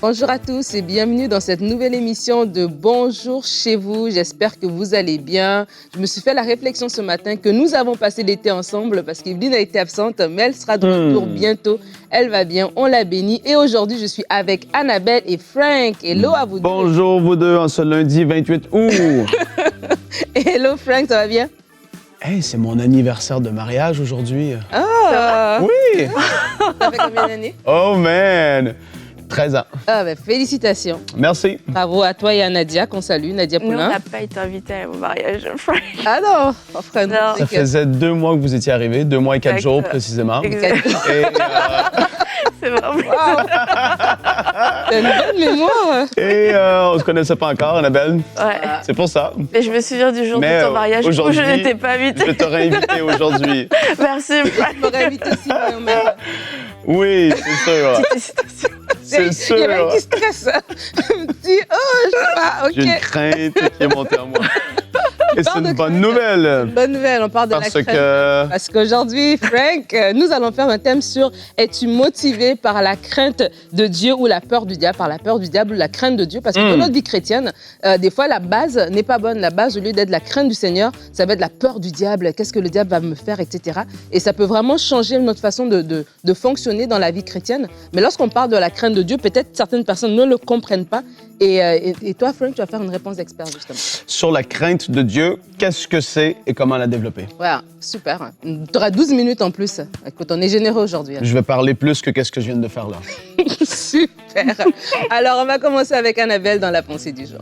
Bonjour à tous et bienvenue dans cette nouvelle émission de Bonjour chez vous. J'espère que vous allez bien. Je me suis fait la réflexion ce matin que nous avons passé l'été ensemble parce qu'Evelyne a été absente, mais elle sera de retour bientôt. Elle va bien, on la bénit. Et aujourd'hui, je suis avec Annabelle et Frank. Hello à vous deux. Bonjour vous deux en ce lundi 28 août. Hello Frank, ça va bien? Hey, c'est mon anniversaire de mariage aujourd'hui. Ah! Oui! Ça fait combien d'années? Oh man! 13 ans. Ah ben, félicitations. Merci. Bravo à toi et à Nadia, qu'on salue, Nadia Nous, on Poulain. n'a pas été invités au mariage, Frank. Ah non, frère, Non. Ça faisait 2 mois que vous étiez arrivés, 2 mois et 4 jours Exact. précisément. Exact. Et, C'est vraiment Wow. T'as une bonne mémoire. on se connaissait pas encore, Annabelle. Ouais. C'est pour ça. Mais je me souviens du jour Mais, de ton mariage où je aujourd'hui, n'étais pas invitée. Je t'aurais invité aujourd'hui. Merci, Frank. Je m'aurais invité aussi, mais Oui, c'est sûr. Félicitations. C'est sûr. Il y avait un petit stress. Un petit, oh, je sais pas, J'ai une ok. crainte qui est montée en moi. Et c'est parle de une bonne crainte. nouvelle. Bonne nouvelle, on parle de Parce la crainte. que... Parce qu'aujourd'hui, Frank, nous allons faire un thème sur es-tu motivé par la crainte de Dieu ou la peur du diable, par la peur du diable ou la crainte de Dieu? Parce que dans notre vie chrétienne, des fois, la base n'est pas bonne. La base, au lieu d'être la crainte du Seigneur, ça va être la peur du diable. Qu'est-ce que le diable va me faire, etc. Et ça peut vraiment changer notre façon de fonctionner dans la vie chrétienne. Mais lorsqu'on parle de la crainte de Dieu, peut-être certaines personnes ne le comprennent pas. Et toi, Frank, tu vas faire une réponse d'expert, justement. Sur la crainte de Dieu, qu'est-ce que c'est et comment la développer? Voilà, super. Tu auras 12 minutes en plus. Écoute, on est généreux aujourd'hui. Je vais parler plus que qu'est-ce que je viens de faire là. Super. Alors, on va commencer avec Annabelle dans la pensée du jour.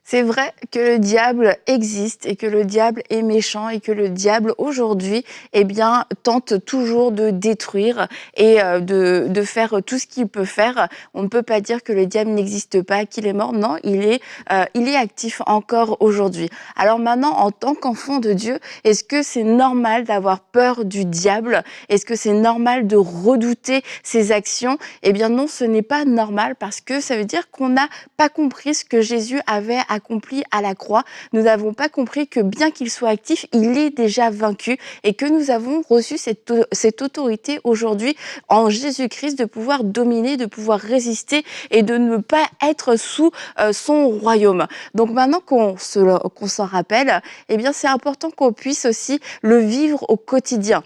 C'est vrai que le diable existe et que le diable est méchant et que le diable aujourd'hui, eh bien, tente toujours de détruire et de faire tout ce qu'il peut faire. On ne peut pas dire que le diable n'existe pas, qu'il est mort. Non, il est actif encore aujourd'hui. Alors maintenant, en tant qu'enfant de Dieu, est-ce que c'est normal d'avoir peur du diable? Est-ce que c'est normal de redouter ses actions? Eh bien non, ce n'est pas normal parce que ça veut dire qu'on n'a pas compris ce que Jésus avait accompli à la croix. Nous n'avons pas compris que bien qu'il soit actif, il est déjà vaincu et que nous avons reçu cette autorité aujourd'hui en Jésus-Christ de pouvoir dominer, de pouvoir résister et de ne pas être sous son royaume. Donc maintenant qu'on s'en rappelle, eh bien c'est important qu'on puisse aussi le vivre au quotidien.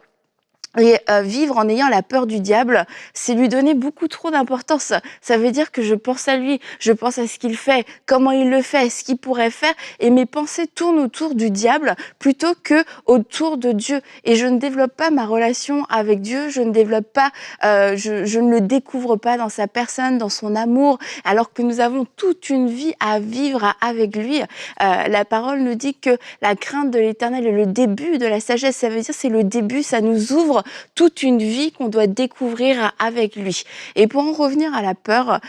Et vivre en ayant la peur du diable, c'est lui donner beaucoup trop d'importance. Ça veut dire que je pense à lui, je pense à ce qu'il fait, comment il le fait, ce qu'il pourrait faire, et mes pensées tournent autour du diable plutôt que autour de Dieu. Et je ne développe pas ma relation avec Dieu, je ne développe pas, je ne le découvre pas dans sa personne, dans son amour, alors que nous avons toute une vie à vivre avec lui. La parole nous dit que la crainte de l'Éternel est le début de la sagesse. Ça veut dire c'est le début, ça nous ouvre toute une vie qu'on doit découvrir avec lui. Et pour en revenir à la peur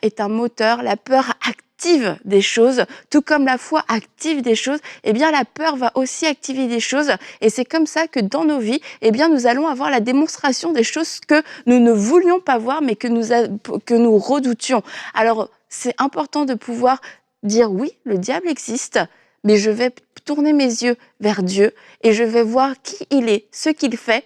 est un moteur, la peur active des choses, tout comme la foi active des choses, eh bien la peur va aussi activer des choses et c'est comme ça que dans nos vies, eh bien nous allons avoir la démonstration des choses que nous ne voulions pas voir mais que nous redoutions. Alors c'est important de pouvoir dire oui, le diable existe, mais je vais tourner mes yeux vers Dieu et je vais voir qui il est, ce qu'il fait.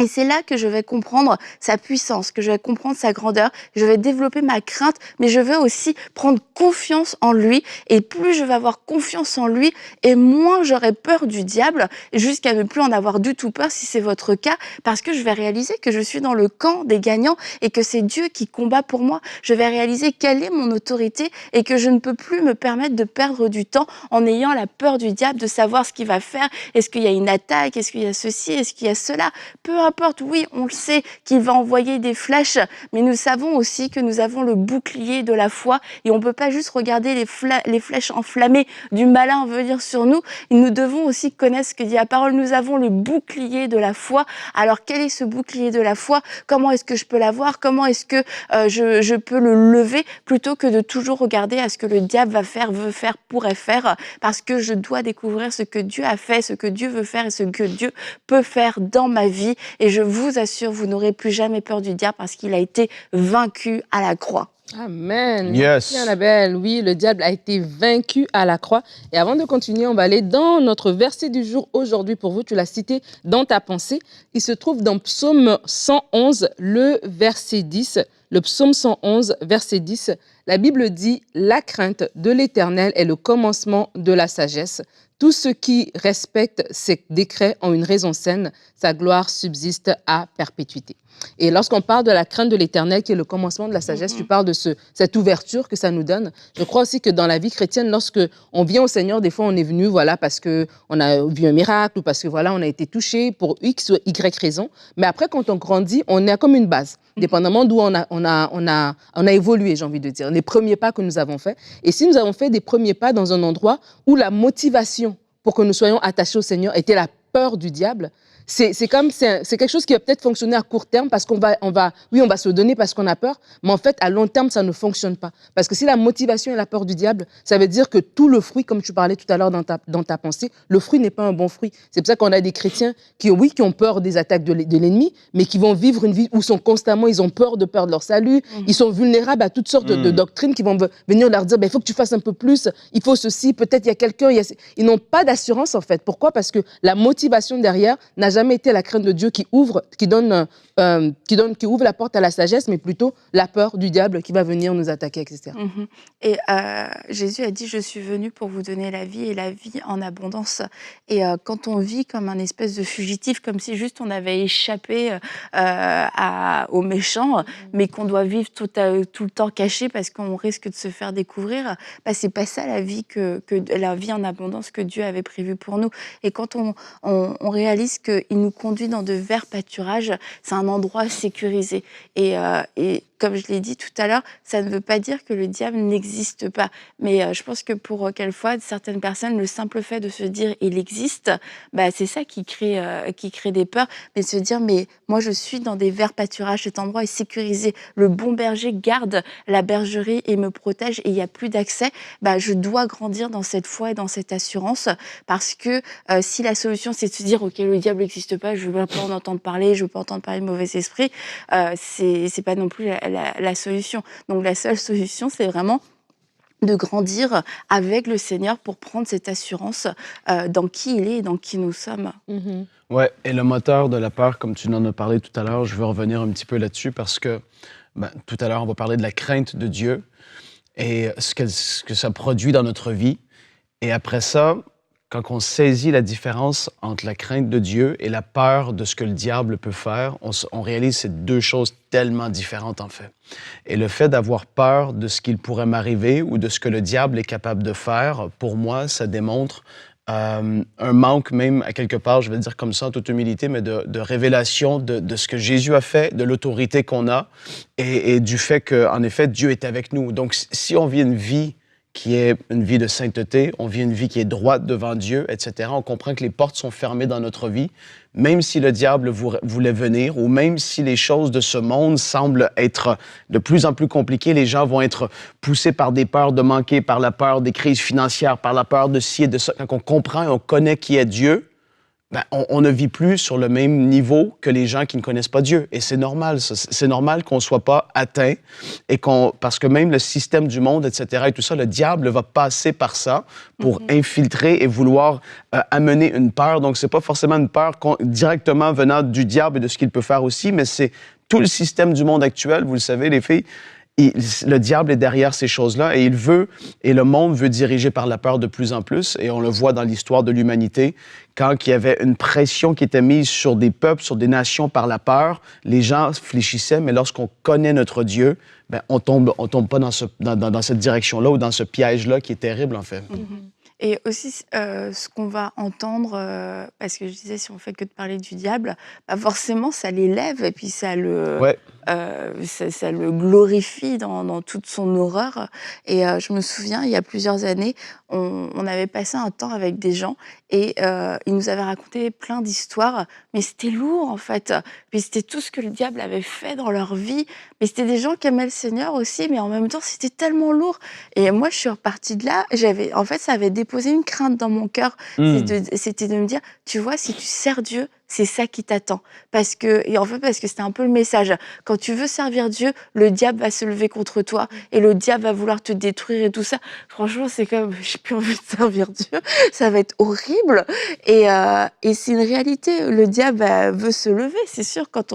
Et c'est là que je vais comprendre sa puissance, que je vais comprendre sa grandeur, je vais développer ma crainte, mais je vais aussi prendre confiance en lui. Et plus je vais avoir confiance en lui, et moins j'aurai peur du diable, jusqu'à ne plus en avoir du tout peur si c'est votre cas, parce que je vais réaliser que je suis dans le camp des gagnants et que c'est Dieu qui combat pour moi. Je vais réaliser quelle est mon autorité et que je ne peux plus me permettre de perdre du temps en ayant la peur du diable, de savoir ce qu'il va faire. Est-ce qu'il y a une attaque? Est-ce qu'il y a ceci? Est-ce qu'il y a cela? Peu importe, oui, on le sait qu'il va envoyer des flèches, mais nous savons aussi que nous avons le bouclier de la foi et on ne peut pas juste regarder les flèches enflammées du malin venir sur nous. Nous devons aussi connaître ce que dit la parole. Nous avons le bouclier de la foi. Alors, quel est ce bouclier de la foi? Comment est-ce que je peux l'avoir? Comment est-ce que je peux le lever plutôt que de toujours regarder à ce que le diable va faire, veut faire, pourrait faire? Parce que je dois découvrir ce que Dieu a fait, ce que Dieu veut faire et ce que Dieu peut faire dans ma vie. Et je vous assure, vous n'aurez plus jamais peur du diable parce qu'il a été vaincu à la croix. Amen. Yes. Merci, Annabelle. Oui, le diable a été vaincu à la croix. Et avant de continuer, on va aller dans notre verset du jour aujourd'hui pour vous. Tu l'as cité dans ta pensée. Il se trouve dans Psaume 111, le verset 10. Le Psaume 111, verset 10. La Bible dit « La crainte de l'Éternel est le commencement de la sagesse. Tous ceux qui respectent ses décrets ont une raison saine. Sa gloire subsiste à perpétuité. » Et lorsqu'on parle de la crainte de l'Éternel, qui est le commencement de la sagesse, tu parles de cette ouverture que ça nous donne. Je crois aussi que dans la vie chrétienne, lorsque on vient au Seigneur, des fois on est venu parce qu'on a vu un miracle ou parce que on a été touché pour X ou Y raison. Mais après, quand on grandit, on est comme une base, dépendamment d'où on a évolué, j'ai envie de dire, les premiers pas que nous avons faits. Et si nous avons fait des premiers pas dans un endroit où la motivation pour que nous soyons attachés au Seigneur était la peur du diable, c'est quelque chose qui va peut-être fonctionner à court terme parce qu'on va se donner parce qu'on a peur, mais en fait, à long terme, ça ne fonctionne pas. Parce que si la motivation est la peur du diable, ça veut dire que tout le fruit, comme tu parlais tout à l'heure dans ta pensée, le fruit n'est pas un bon fruit. C'est pour ça qu'on a des chrétiens qui ont peur des attaques de l'ennemi, mais qui vont vivre une vie où ils ont peur de perdre leur salut, ils sont vulnérables à toutes sortes de doctrines qui vont venir leur dire, il faut que tu fasses un peu plus, il faut ceci, peut-être il y a quelqu'un, ils n'ont pas d'assurance en fait. Pourquoi? Parce que la motivation derrière n'a jamais été la crainte de Dieu qui ouvre la porte à la sagesse, mais plutôt la peur du diable qui va venir nous attaquer, etc. Et Jésus a dit, je suis venu pour vous donner la vie et la vie en abondance. Et quand on vit comme un espèce de fugitif, comme si juste on avait échappé aux méchants, mais qu'on doit vivre tout le temps caché parce qu'on risque de se faire découvrir, c'est pas ça la vie la vie en abondance que Dieu avait prévue pour nous. Et quand on réalise qu'il nous conduit dans de verts pâturages, c'est un endroit sécurisé. Et comme je l'ai dit tout à l'heure, ça ne veut pas dire que le diable n'existe pas. Mais je pense que pour quelquefois, certaines personnes, le simple fait de se dire « il existe », c'est ça qui crée des peurs. Mais de se dire « mais moi, je suis dans des verts pâturages, cet endroit est sécurisé. Le bon berger garde la bergerie et me protège et il n'y a plus d'accès. » Je dois grandir dans cette foi et dans cette assurance parce que si la solution, c'est de se dire « ok, le diable n'existe pas, je ne veux pas en entendre parler, je ne veux pas entendre parler de mauvais esprits », c'est pas non plus la solution. Donc la seule solution, c'est vraiment de grandir avec le Seigneur pour prendre cette assurance dans qui il est et dans qui nous sommes. Ouais, et le moteur de la peur, comme tu en as parlé tout à l'heure, je veux revenir un petit peu là-dessus parce que tout à l'heure, on va parler de la crainte de Dieu et ce que ça produit dans notre vie. Et après ça, quand on saisit la différence entre la crainte de Dieu et la peur de ce que le diable peut faire, on réalise ces deux choses tellement différentes en fait. Et le fait d'avoir peur de ce qu'il pourrait m'arriver ou de ce que le diable est capable de faire, pour moi, ça démontre un manque même, à quelque part, je vais dire comme ça en toute humilité, mais de révélation de ce que Jésus a fait, de l'autorité qu'on a et du fait qu'en effet, Dieu est avec nous. Donc, si on vit une vie qui est une vie de sainteté, on vit une vie qui est droite devant Dieu, etc. On comprend que les portes sont fermées dans notre vie, même si le diable voulait venir, ou même si les choses de ce monde semblent être de plus en plus compliquées, les gens vont être poussés par des peurs de manquer, par la peur des crises financières, par la peur de ci et de ça. Quand on comprend et on connaît qui est Dieu, on ne vit plus sur le même niveau que les gens qui ne connaissent pas Dieu. Et c'est normal, ça. C'est normal qu'on ne soit pas atteint et parce que même le système du monde, etc., et tout ça, le diable va passer par ça pour infiltrer et vouloir amener une peur. Donc, c'est pas forcément une peur directement venant du diable et de ce qu'il peut faire aussi, mais c'est tout le système du monde actuel, vous le savez, les filles. Le diable est derrière ces choses-là et le monde veut diriger par la peur de plus en plus. Et on le voit dans l'histoire de l'humanité, quand il y avait une pression qui était mise sur des peuples, sur des nations par la peur, les gens fléchissaient, mais lorsqu'on connaît notre Dieu, on tombe pas dans cette direction-là ou dans ce piège-là qui est terrible, en fait. Et aussi, ce qu'on va entendre, parce que je disais, si on fait que de parler du diable, forcément, ça l'élève et puis ça le glorifie dans toute son horreur. Et je me souviens, il y a plusieurs années, on avait passé un temps avec des gens et ils nous avaient raconté plein d'histoires, mais c'était lourd en fait. Puis c'était tout ce que le diable avait fait dans leur vie, mais c'était des gens qui aimaient le Seigneur aussi, mais en même temps, c'était tellement lourd. Et moi, je suis repartie de là, ça avait déposé une crainte dans mon cœur. C'était de me dire, tu vois, si tu sers Dieu, c'est ça qui t'attend. Parce que c'était un peu le message. Quand tu veux servir Dieu, le diable va se lever contre toi et le diable va vouloir te détruire et tout ça. Franchement, c'est comme, j'ai plus envie de servir Dieu. Ça va être horrible. Et c'est une réalité. Le diable veut se lever, c'est sûr, quand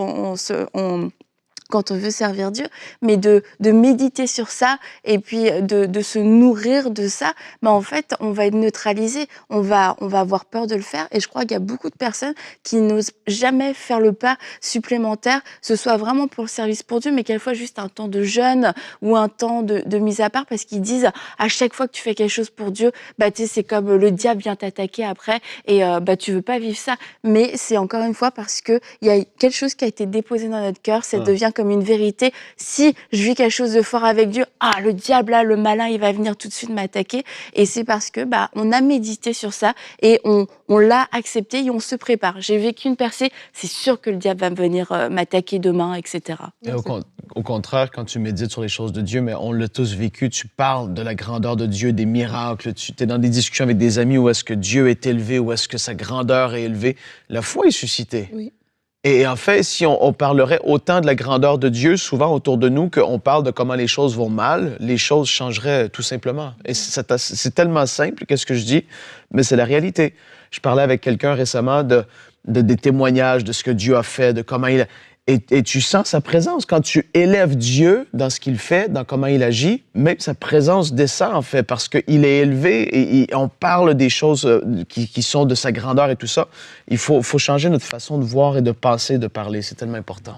quand on veut servir Dieu, mais de méditer sur ça et puis de se nourrir de ça, en fait, on va être neutralisé, on va avoir peur de le faire. Et je crois qu'il y a beaucoup de personnes qui n'osent jamais faire le pas supplémentaire, ce soit vraiment pour le service pour Dieu, mais quelquefois juste un temps de jeûne ou un temps de mise à part, parce qu'ils disent à chaque fois que tu fais quelque chose pour Dieu, tu sais, c'est comme le diable vient t'attaquer après et tu veux pas vivre ça. Mais c'est encore une fois parce que il y a quelque chose qui a été déposé dans notre cœur, ça devient comme une vérité. Si je vis quelque chose de fort avec Dieu, le diable là, le malin, il va venir tout de suite m'attaquer. Et c'est parce que on a médité sur ça et on l'a accepté et on se prépare. J'ai vécu une percée, c'est sûr que le diable va venir m'attaquer demain, etc. Et au contraire, quand tu médites sur les choses de Dieu, mais on l'a tous vécu, tu parles de la grandeur de Dieu, des miracles, tu es dans des discussions avec des amis où est-ce que Dieu est élevé, où est-ce que sa grandeur est élevée. La foi est suscitée. Oui. Et en fait, si on parlerait autant de la grandeur de Dieu souvent autour de nous qu'on parle de comment les choses vont mal, les choses changeraient tout simplement. Et c'est tellement simple, qu'est-ce que je dis, mais c'est la réalité. Je parlais avec quelqu'un récemment des témoignages de ce que Dieu a fait, de comment il a... Et tu sens sa présence. Quand tu élèves Dieu dans ce qu'il fait, dans comment il agit, même sa présence descend, en fait, parce qu'il est élevé et on parle des choses qui sont de sa grandeur et tout ça. Il faut changer notre façon de voir et de penser, de parler. C'est tellement important.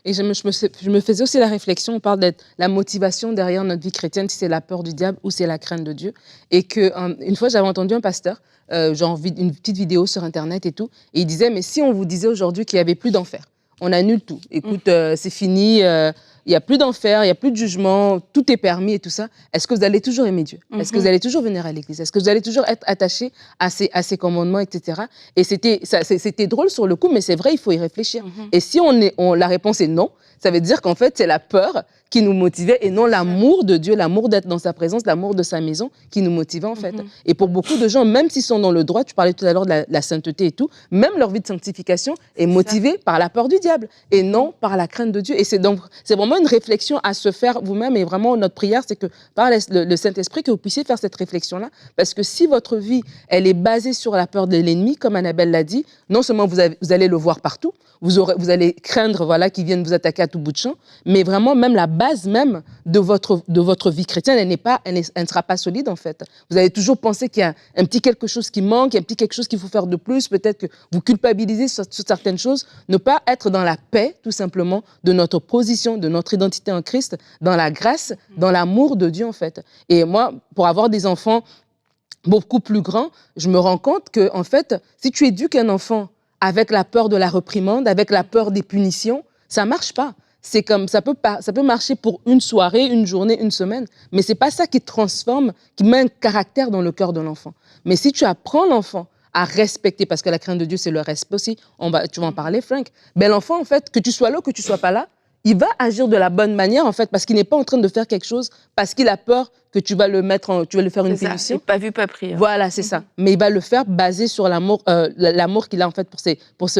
Et je me faisais aussi la réflexion, on parle de la motivation derrière notre vie chrétienne, si c'est la peur du diable ou c'est la crainte de Dieu. Et qu'une fois, j'avais entendu un pasteur, genre une petite vidéo sur Internet et tout, et il disait, mais si on vous disait aujourd'hui qu'il n'y avait plus d'enfer, on annule tout. Écoute, c'est fini, il n'y a plus d'enfer, il n'y a plus de jugement, tout est permis et tout ça. Est-ce que vous allez toujours aimer Dieu? Est-ce que vous allez toujours venir à l'église? Est-ce que vous allez toujours être attaché à ses commandements, etc. Et c'était drôle sur le coup, mais c'est vrai, il faut y réfléchir. Et si la réponse est non, ça veut dire qu'en fait, c'est la peur qui nous motivait et non l'amour de Dieu, l'amour d'être dans sa présence, l'amour de sa maison qui nous motivait en fait. Et pour beaucoup de gens, même s'ils sont dans le droit, tu parlais tout à l'heure de la sainteté et tout, même leur vie de sanctification est motivée par la peur du diable et non par la crainte de Dieu. Et c'est vraiment une réflexion à se faire vous-même et vraiment notre prière, c'est que par le Saint-Esprit, que vous puissiez faire cette réflexion-là, parce que si votre vie, elle est basée sur la peur de l'ennemi, comme Annabelle l'a dit, non seulement vous allez le voir partout, vous allez craindre qu'il vienne vous attaquer à tout bout de champ, mais vraiment même la base même de votre vie chrétienne, elle ne sera pas solide en fait. Vous allez toujours penser qu'il y a un petit quelque chose qui manque, il y a un petit quelque chose qu'il faut faire de plus, peut-être que vous culpabilisez sur certaines choses, ne pas être dans la paix tout simplement de notre position, de notre identité en Christ, dans la grâce, dans l'amour de Dieu en fait. Et moi, pour avoir des enfants beaucoup plus grands, je me rends compte que en fait, si tu éduques un enfant avec la peur de la réprimande, avec la peur des punitions, ça marche pas. C'est comme ça peut marcher pour une soirée, une journée, une semaine, mais c'est pas ça qui transforme, qui met un caractère dans le cœur de l'enfant. Mais si tu apprends l'enfant à respecter, parce que la crainte de Dieu c'est le respect aussi, tu vas en parler, Frank. Ben l'enfant en fait, que tu sois là ou que tu sois pas là, il va agir de la bonne manière en fait, parce qu'il n'est pas en train de faire quelque chose parce qu'il a peur que tu vas le faire une punition. Pas vu, pas pris. Voilà, c'est ça. Mais il va le faire basé sur l'amour qu'il a en fait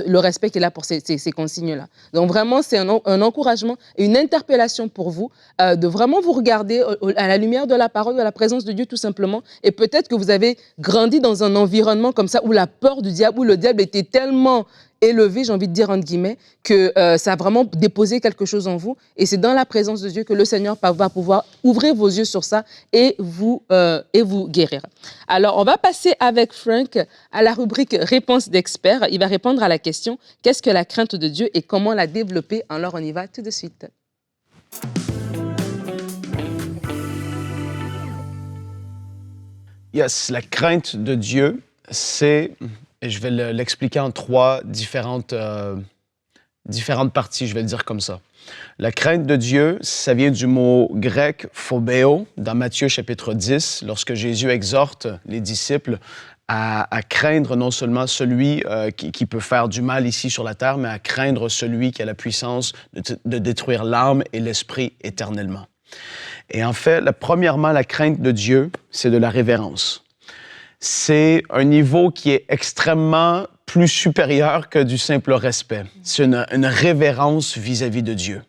le respect qu'il a pour ces consignes-là. Donc vraiment, c'est un encouragement et une interpellation pour vous de vraiment vous regarder à la lumière de la parole, de la présence de Dieu tout simplement. Et peut-être que vous avez grandi dans un environnement comme ça où la peur du diable, où le diable était tellement élevé, j'ai envie de dire entre guillemets, que ça a vraiment déposé quelque chose en vous. Et c'est dans la présence de Dieu que le Seigneur va pouvoir ouvrir vos yeux sur ça et vous guérir. Alors, on va passer avec Frank à la rubrique Réponse d'expert. Il va répondre à la question « Qu'est-ce que la crainte de Dieu et comment la développer ?» Alors, on y va tout de suite. Yes, la crainte de Dieu, c'est... Et je vais l'expliquer en 3 différentes parties, je vais le dire comme ça. La crainte de Dieu, ça vient du mot grec « phobéo » dans Matthieu chapitre 10, lorsque Jésus exhorte les disciples à craindre non seulement celui qui peut faire du mal ici sur la terre, mais à craindre celui qui a la puissance de détruire l'âme et l'esprit éternellement. Et en fait, premièrement, la crainte de Dieu, c'est de la révérence. c'est un niveau qui est extrêmement plus supérieur que du simple respect. C'est une révérence vis-à-vis de Dieu.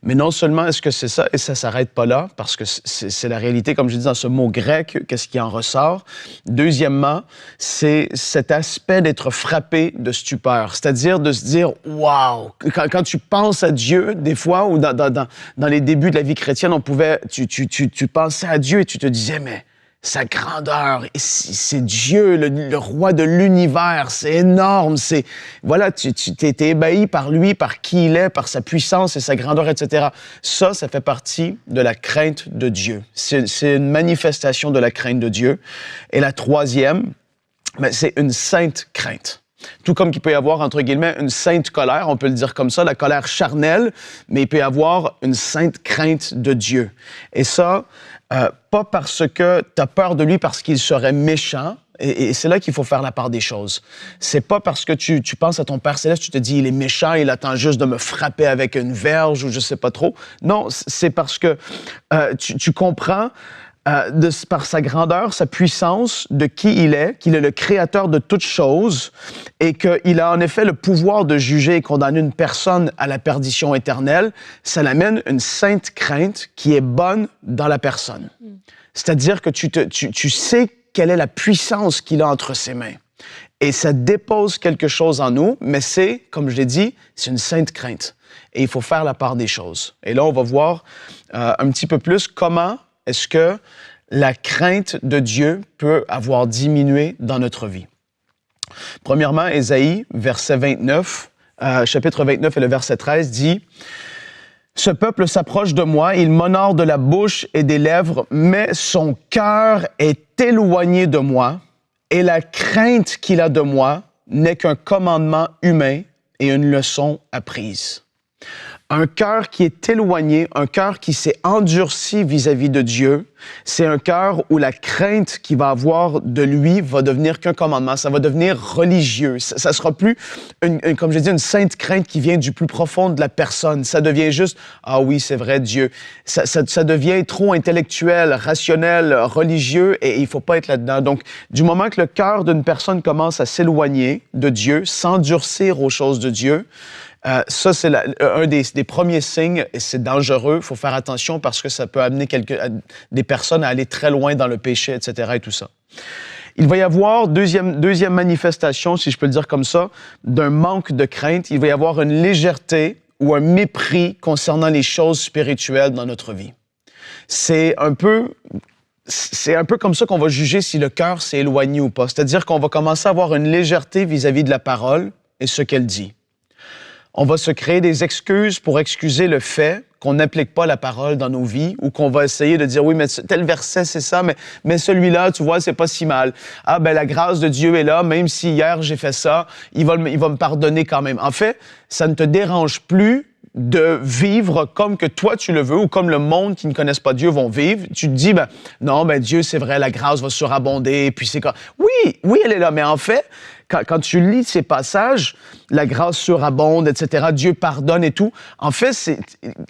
Mais non seulement est-ce que c'est ça, et ça ne s'arrête pas là, parce que c'est la réalité, comme je dis dans ce mot grec, qu'est-ce qui en ressort. Deuxièmement, c'est cet aspect d'être frappé de stupeur, c'est-à-dire de se dire « wow ». Quand tu penses à Dieu, des fois, ou dans les débuts de la vie chrétienne, tu pensais à Dieu et tu te disais « mais sa grandeur, c'est Dieu, le roi de l'univers, c'est énorme, voilà, tu t'es ébahi par lui, par qui il est, par sa puissance et sa grandeur, etc. » Ça fait partie de la crainte de Dieu. C'est une manifestation de la crainte de Dieu. Et la troisième, c'est une sainte crainte. Tout comme qu'il peut y avoir, entre guillemets, une sainte colère, on peut le dire comme ça, la colère charnelle, mais il peut y avoir une sainte crainte de Dieu. Et ça, pas parce que tu as peur de lui parce qu'il serait méchant, et c'est là qu'il faut faire la part des choses. C'est pas parce que tu penses à ton Père Céleste, tu te dis, il est méchant, il attend juste de me frapper avec une verge ou je sais pas trop. Non, c'est parce que tu comprends par sa grandeur, sa puissance, de qui il est, qu'il est le créateur de toutes choses et qu'il a en effet le pouvoir de juger et condamner une personne à la perdition éternelle, ça l'amène une sainte crainte qui est bonne dans la personne. C'est-à-dire que tu sais quelle est la puissance qu'il a entre ses mains. Et ça dépose quelque chose en nous, mais c'est, comme je l'ai dit, c'est une sainte crainte. Et il faut faire la part des choses. Et là, on va voir un petit peu plus comment est-ce que la crainte de Dieu peut avoir diminué dans notre vie. Premièrement, Ésaïe, verset 29, chapitre 29 et le verset 13 dit « Ce peuple s'approche de moi, il m'honore de la bouche et des lèvres, mais son cœur est éloigné de moi, et la crainte qu'il a de moi n'est qu'un commandement humain et une leçon apprise. » Un cœur qui est éloigné, un cœur qui s'est endurci vis-à-vis de Dieu, c'est un cœur où la crainte qu'il va avoir de lui va devenir qu'un commandement, ça va devenir religieux. Ça sera plus, comme je dis, une sainte crainte qui vient du plus profond de la personne. Ça devient juste, ah oui, c'est vrai, Dieu. Ça devient trop intellectuel, rationnel, religieux, et il faut pas être là-dedans. Donc, du moment que le cœur d'une personne commence à s'éloigner de Dieu, s'endurcir aux choses de Dieu, ça, c'est un des premiers signes, et c'est dangereux. Il faut faire attention parce que ça peut amener des personnes à aller très loin dans le péché, etc. et tout ça. Il va y avoir, deuxième manifestation, si je peux le dire comme ça, d'un manque de crainte. Il va y avoir une légèreté ou un mépris concernant les choses spirituelles dans notre vie. C'est un peu comme ça qu'on va juger si le cœur s'est éloigné ou pas. C'est-à-dire qu'on va commencer à avoir une légèreté vis-à-vis de la parole et ce qu'elle dit. On va se créer des excuses pour excuser le fait qu'on n'applique pas la parole dans nos vies ou qu'on va essayer de dire, oui, mais tel verset, c'est ça, mais celui-là, tu vois, c'est pas si mal. Ah, ben la grâce de Dieu est là, même si hier j'ai fait ça, il va me pardonner quand même. En fait, ça ne te dérange plus de vivre comme que toi tu le veux ou comme le monde qui ne connaissent pas Dieu vont vivre. Tu te dis, non, Dieu, c'est vrai, la grâce va surabonder, et puis c'est quoi. Oui, elle est là, mais en fait, quand tu lis ces passages, la grâce surabonde, etc., Dieu pardonne et tout, en fait,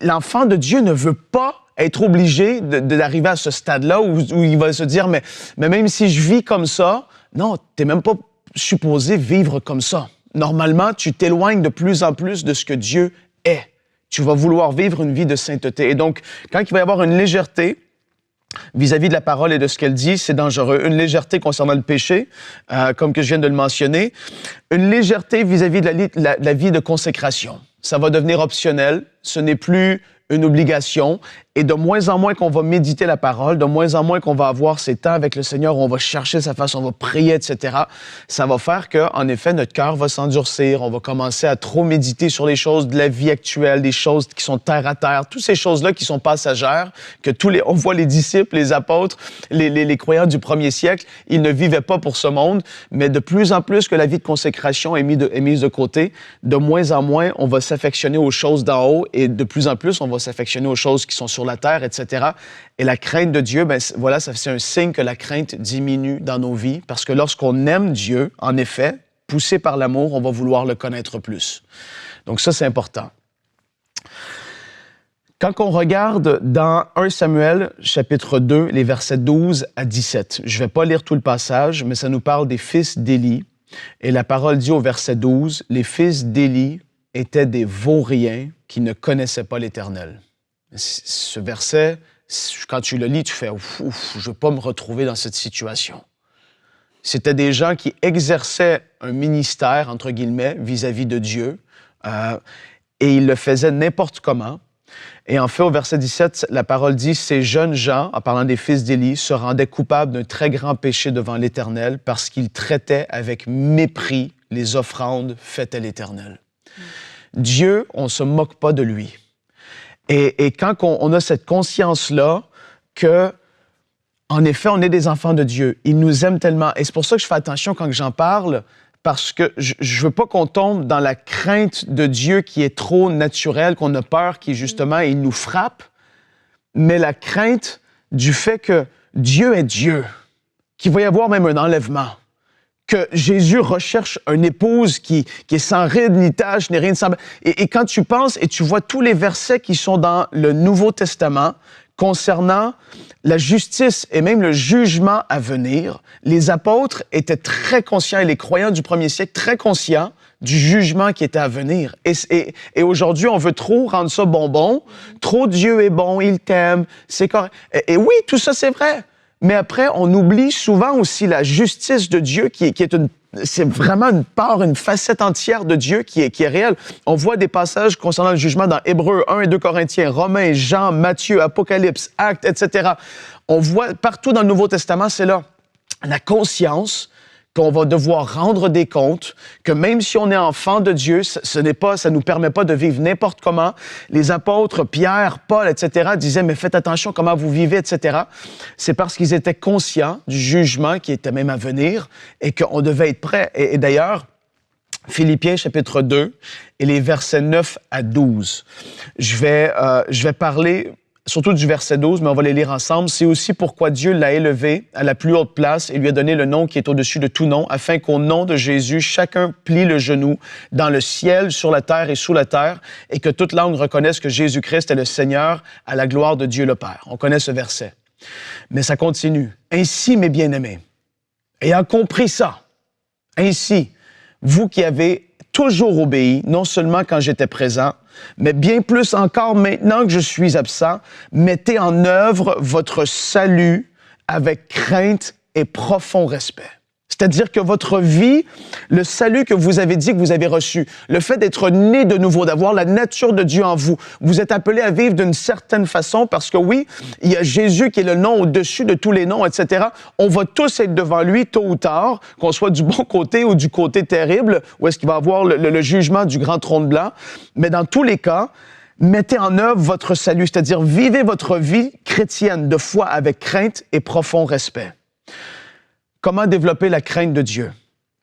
l'enfant de Dieu ne veut pas être obligé d'arriver à ce stade-là où il va se dire, mais même si je vis comme ça, non, t'es même pas supposé vivre comme ça. Normalement, tu t'éloignes de plus en plus de ce que Dieu est. Tu vas vouloir vivre une vie de sainteté. Et donc, quand il va y avoir une légèreté vis-à-vis de la parole et de ce qu'elle dit, c'est dangereux. Une légèreté concernant le péché, comme que je viens de le mentionner. Une légèreté vis-à-vis de la vie de consécration. Ça va devenir optionnel. Ce n'est plus une obligation. Et de moins en moins qu'on va méditer la parole, de moins en moins qu'on va avoir ces temps avec le Seigneur où on va chercher sa face, on va prier, etc., ça va faire qu'en effet, notre cœur va s'endurcir, on va commencer à trop méditer sur les choses de la vie actuelle, des choses qui sont terre à terre, toutes ces choses-là qui sont passagères, que on voit les disciples, les apôtres, les croyants du premier siècle, ils ne vivaient pas pour ce monde, mais de plus en plus que la vie de consécration est mise de côté, de moins en moins, on va s'affectionner aux choses d'en haut et de plus en plus, on va s'affectionner aux choses qui sont sur la terre, etc. Et la crainte de Dieu, voilà, c'est un signe que la crainte diminue dans nos vies, parce que lorsqu'on aime Dieu, en effet, poussé par l'amour, on va vouloir le connaître plus. Donc ça, c'est important. Quand on regarde dans 1 Samuel, chapitre 2, les versets 12 à 17, je ne vais pas lire tout le passage, mais ça nous parle des fils d'Élie. Et la parole dit au verset 12, « Les fils d'Élie étaient des vauriens qui ne connaissaient pas l'Éternel. » Ce verset, quand tu le lis, tu fais « Ouf, je ne veux pas me retrouver dans cette situation. » C'était des gens qui exerçaient un ministère, entre guillemets, vis-à-vis de Dieu, et ils le faisaient n'importe comment. Et en fait, au verset 17, la parole dit « Ces jeunes gens, en parlant des fils d'Élie, se rendaient coupables d'un très grand péché devant l'Éternel parce qu'ils traitaient avec mépris les offrandes faites à l'Éternel. » Dieu, on ne se moque pas de lui. Et quand on a cette conscience-là que, en effet, on est des enfants de Dieu, il nous aime tellement. Et c'est pour ça que je fais attention quand j'en parle, parce que je ne veux pas qu'on tombe dans la crainte de Dieu qui est trop naturelle, qu'on a peur, qui justement, il nous frappe, mais la crainte du fait que Dieu est Dieu, qu'il va y avoir même un enlèvement, que Jésus recherche une épouse qui est sans ride, ni tache, ni rien de semblable. Et quand tu penses et tu vois tous les versets qui sont dans le Nouveau Testament concernant la justice et même le jugement à venir, les apôtres étaient très conscients, et les croyants du premier siècle, très conscients du jugement qui était à venir. Et aujourd'hui, on veut trop rendre ça bonbon. Trop Dieu est bon, il t'aime, c'est correct. Et oui, tout ça, c'est vrai. Mais après, on oublie souvent aussi la justice de Dieu c'est vraiment une part, une facette entière de Dieu qui est réelle. On voit des passages concernant le jugement dans Hébreux 1 et 2 Corinthiens, Romains, Jean, Matthieu, Apocalypse, Actes, etc. On voit partout dans le Nouveau Testament, c'est là. La conscience qu'on va devoir rendre des comptes, que même si on est enfant de Dieu, ça nous permet pas de vivre n'importe comment. Les apôtres, Pierre, Paul, etc., disaient, mais faites attention comment vous vivez, etc. C'est parce qu'ils étaient conscients du jugement qui était même à venir et qu'on devait être prêts. Et d'ailleurs, Philippiens chapitre 2 et les versets 9 à 12. Je vais parler surtout du verset 12, mais on va les lire ensemble. « C'est aussi pourquoi Dieu l'a élevé à la plus haute place et lui a donné le nom qui est au-dessus de tout nom, afin qu'au nom de Jésus, chacun plie le genou dans le ciel, sur la terre et sous la terre, et que toute langue reconnaisse que Jésus-Christ est le Seigneur à la gloire de Dieu le Père. » On connaît ce verset. Mais ça continue. « Ainsi, mes bien-aimés, ayant compris ça, ainsi, vous qui avez toujours obéi, non seulement quand j'étais présent, mais bien plus encore maintenant que je suis absent, mettez en œuvre votre salut avec crainte et profond respect. » C'est-à-dire que votre vie, le salut que vous avez dit que vous avez reçu, le fait d'être né de nouveau, d'avoir la nature de Dieu en vous, vous êtes appelé à vivre d'une certaine façon parce que oui, il y a Jésus qui est le nom au-dessus de tous les noms, etc. On va tous être devant lui tôt ou tard, qu'on soit du bon côté ou du côté terrible, où est-ce qu'il va avoir le jugement du grand trône blanc. Mais dans tous les cas, mettez en œuvre votre salut, c'est-à-dire vivez votre vie chrétienne de foi avec crainte et profond respect. Comment développer la crainte de Dieu?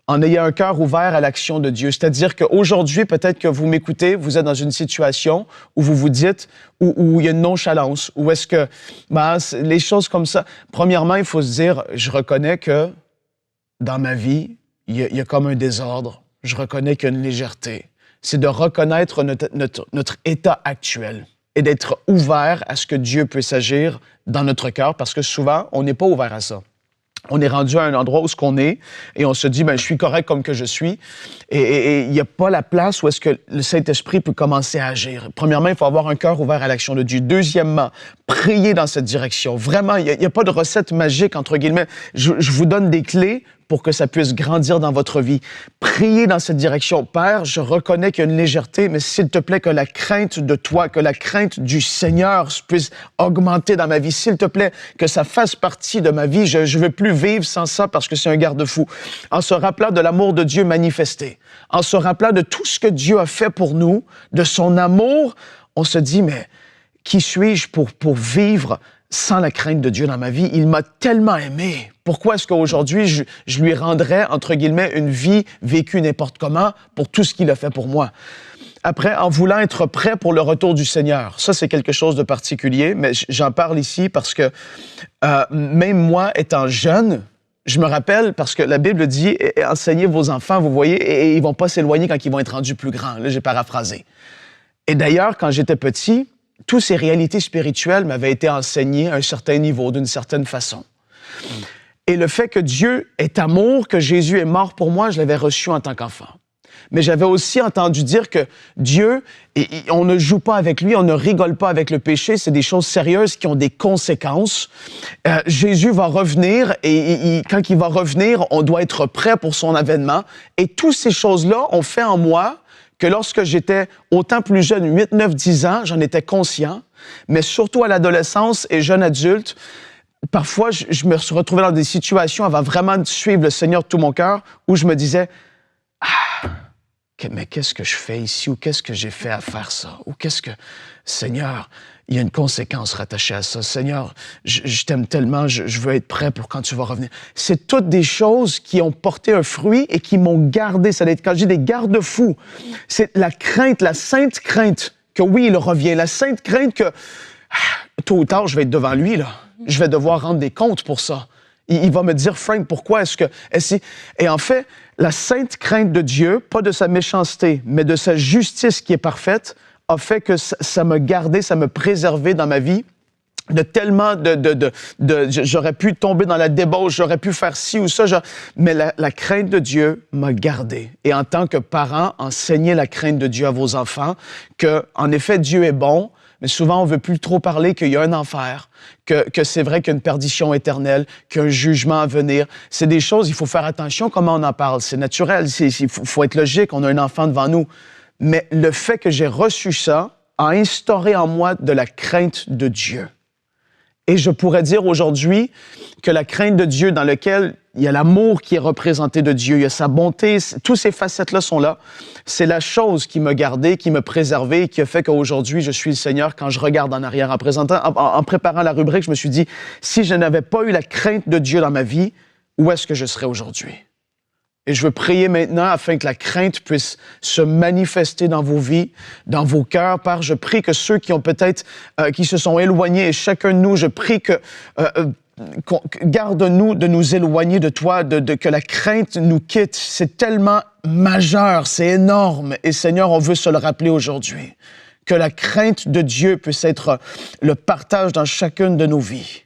En ayant un cœur ouvert à l'action de Dieu. C'est-à-dire qu'aujourd'hui, peut-être que vous m'écoutez, vous êtes dans une situation où vous vous dites, où il y a une nonchalance, où est-ce que, les choses comme ça. Premièrement, il faut se dire, je reconnais que dans ma vie, il y a comme un désordre. Je reconnais qu'il y a une légèreté. C'est de reconnaître notre état actuel et d'être ouvert à ce que Dieu puisse agir dans notre cœur, parce que souvent, on n'est pas ouvert à ça. On est rendu à un endroit où ce qu'on est et on se dit, je suis correct comme que je suis. Et il n'y a pas la place où est-ce que le Saint-Esprit peut commencer à agir. Premièrement, il faut avoir un cœur ouvert à l'action de Dieu. Deuxièmement, prier dans cette direction. Vraiment, il n'y a pas de recette magique, entre guillemets. Je vous donne des clés pour que ça puisse grandir dans votre vie. Priez dans cette direction. Père, je reconnais qu'il y a une légèreté, mais s'il te plaît, que la crainte de toi, que la crainte du Seigneur puisse augmenter dans ma vie. S'il te plaît, que ça fasse partie de ma vie. Je ne veux plus vivre sans ça parce que c'est un garde-fou. En se rappelant de l'amour de Dieu manifesté, en se rappelant de tout ce que Dieu a fait pour nous, de son amour, on se dit, mais qui suis-je pour vivre sans la crainte de Dieu dans ma vie? Il m'a tellement aimé. Pourquoi est-ce qu'aujourd'hui, je lui rendrais, entre guillemets, une vie vécue n'importe comment pour tout ce qu'il a fait pour moi? Après, en voulant être prêt pour le retour du Seigneur. Ça, c'est quelque chose de particulier, mais j'en parle ici parce que même moi, étant jeune, je me rappelle, parce que la Bible dit « Enseignez vos enfants, vous voyez, et ils vont pas s'éloigner quand ils vont être rendus plus grands. » Là, j'ai paraphrasé. Et d'ailleurs, quand j'étais petit, toutes ces réalités spirituelles m'avaient été enseignées à un certain niveau, d'une certaine façon. Et le fait que Dieu est amour, que Jésus est mort pour moi, je l'avais reçu en tant qu'enfant. Mais j'avais aussi entendu dire que Dieu, on ne joue pas avec lui, on ne rigole pas avec le péché, c'est des choses sérieuses qui ont des conséquences. Jésus va revenir et quand il va revenir, on doit être prêt pour son avènement. Et toutes ces choses-là ont fait en moi que lorsque j'étais autant plus jeune, 8, 9, 10 ans, j'en étais conscient, mais surtout à l'adolescence et jeune adulte, parfois, je me suis retrouvé dans des situations avant vraiment de suivre le Seigneur de tout mon cœur où je me disais « Ah, mais qu'est-ce que je fais ici? Ou qu'est-ce que j'ai fait à faire ça? Ou qu'est-ce que... Seigneur, il y a une conséquence rattachée à ça. Seigneur, je t'aime tellement, je veux être prêt pour quand tu vas revenir. » C'est toutes des choses qui ont porté un fruit et qui m'ont gardé. Ça doit être quand j'ai des garde-fous. C'est la crainte, la sainte crainte que oui, il revient. La sainte crainte que tôt ou tard, je vais être devant lui, là. Je vais devoir rendre des comptes pour ça. Il va me dire, Frank, pourquoi est-ce que... Et en fait, la sainte crainte de Dieu, pas de sa méchanceté, mais de sa justice qui est parfaite, a fait que ça m'a gardé, ça m'a préservé dans ma vie de tellement j'aurais pu tomber dans la débauche, j'aurais pu faire ci ou ça, mais la crainte de Dieu m'a gardé. Et en tant que parent, enseignez la crainte de Dieu à vos enfants, que, en effet, Dieu est bon, mais souvent, on veut plus trop parler qu'il y a un enfer, que c'est vrai qu'il y a une perdition éternelle, qu'il y a un jugement à venir. C'est des choses, il faut faire attention comment on en parle. C'est naturel, il faut être logique, on a un enfant devant nous. Mais le fait que j'ai reçu ça a instauré en moi de la crainte de Dieu. Et je pourrais dire aujourd'hui que la crainte de Dieu dans laquelle il y a l'amour qui est représenté de Dieu, il y a sa bonté, toutes ces facettes-là sont là. C'est la chose qui m'a gardé, qui m'a préservé et qui a fait qu'aujourd'hui, je suis le Seigneur. Quand je regarde en arrière, en préparant la rubrique, je me suis dit, si je n'avais pas eu la crainte de Dieu dans ma vie, où est-ce que je serais aujourd'hui? Et je veux prier maintenant afin que la crainte puisse se manifester dans vos vies, dans vos cœurs. Père, je prie que ceux qui ont peut-être, qui se sont éloignés, et chacun de nous, je prie que garde-nous de nous éloigner de toi, que la crainte nous quitte. C'est tellement majeur, c'est énorme. Et Seigneur, on veut se le rappeler aujourd'hui. Que la crainte de Dieu puisse être le partage dans chacune de nos vies.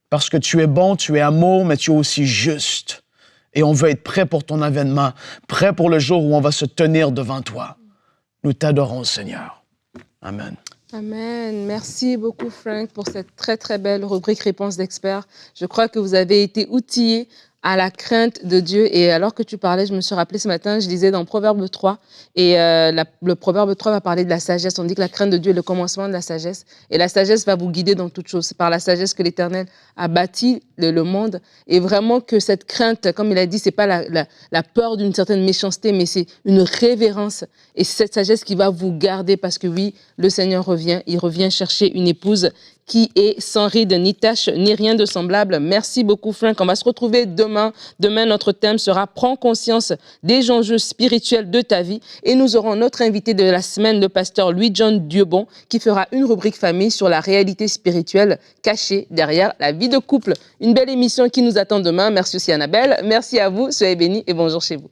Parce que tu es bon, tu es amour, mais tu es aussi juste. Et on veut être prêt pour ton avènement, prêt pour le jour où on va se tenir devant toi. Nous t'adorons, Seigneur. Amen. Amen. Merci beaucoup, Frank, pour cette très, très belle rubrique Réponse d'experts. Je crois que vous avez été outillés à la crainte de Dieu. Et alors que tu parlais, je me suis rappelé ce matin, je lisais dans Proverbe 3, et le Proverbe 3 va parler de la sagesse. On dit que la crainte de Dieu est le commencement de la sagesse, et la sagesse va vous guider dans toutes choses. C'est par la sagesse que l'Éternel a bâti le monde, et vraiment que cette crainte, comme il a dit, c'est pas la peur d'une certaine méchanceté, mais c'est une révérence, et c'est cette sagesse qui va vous garder, parce que oui, le Seigneur revient, il revient chercher une épouse qui est sans ride, ni tache, ni rien de semblable. Merci beaucoup, Frank. On va se retrouver demain. Demain, notre thème sera « Prends conscience des enjeux spirituels de ta vie ». Et nous aurons notre invité de la semaine, le pasteur Louis-John Dieubon, qui fera une rubrique famille sur la réalité spirituelle cachée derrière la vie de couple. Une belle émission qui nous attend demain. Merci aussi, Annabelle. Merci à vous. Soyez bénis et bonjour chez vous.